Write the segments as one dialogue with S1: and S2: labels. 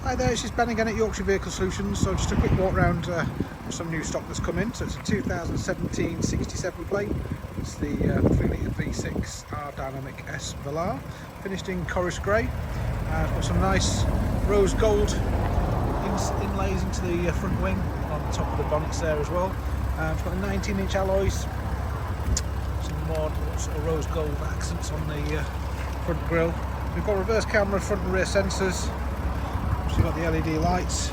S1: Hi there, it's just Ben again at Yorkshire Vehicle Solutions. So just a quick walk around some new stock that's come in. So it's a 2017 67 plate. It's the 3-litre V6 Panoramic S Velar, finished in Corris Grey. It's got some nice rose gold inlays into the front wing, on the top of the bonnets there as well. It's got a 19-inch alloys, some more sort of rose gold accents on the front grille. We've got reverse camera, front and rear sensors. We've got the LED lights.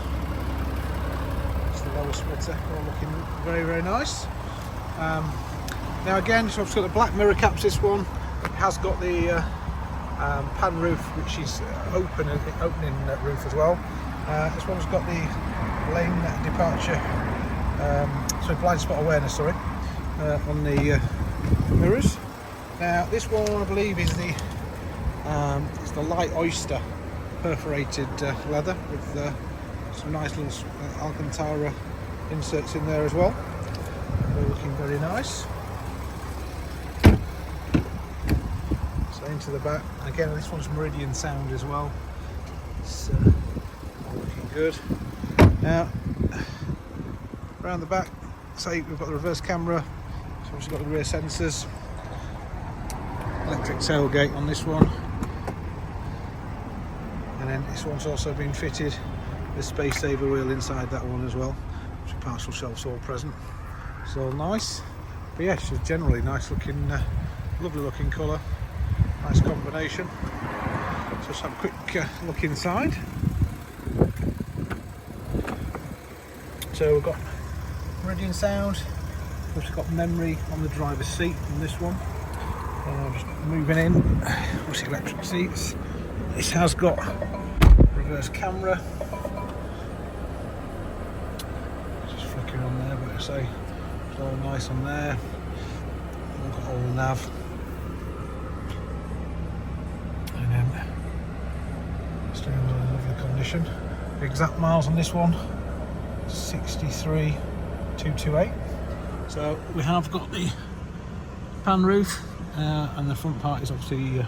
S1: It's the lower splitter, all looking very, very nice. Now again, so I've got the black mirror caps. This one it has got the pan roof, which is opening roof as well. This one's got the lane departure, blind spot awareness, sorry, on the mirrors. Now this one I believe is the it's the light oyster perforated leather with some nice little Alcantara inserts in there as well. They're looking very nice. So into the back again, this one's Meridian sound as well. It's looking good. Now around the back, say we've got the reverse camera, so we've got the rear sensors, electric tailgate on this one. And then this one's also been fitted with space saver wheel inside that one as well, which are partial shelves all present. It's all nice. But yeah, it's just generally nice looking, lovely looking colour, nice combination. So let's have a quick look inside. So we've got Meridian sound, we've also got memory on the driver's seat on this one. Just moving in, obviously electric seats. This has got reverse camera. Just flickering on there, but I say it's all nice on there. We've got all the nav. And then still in lovely condition. The exact miles on this one, 63,228. So we have got the pan roof, and the front part is obviously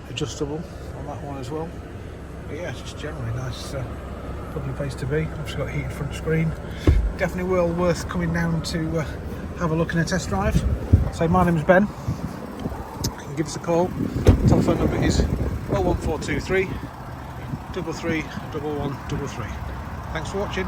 S1: adjustable on that one as well. But yeah, it's just generally nice, lovely place to be. Obviously got a heated front screen. Definitely well worth coming down to have a look and a test drive. So my name's Ben. You can give us a call. The telephone number is 01423 33 1133. Thanks for watching.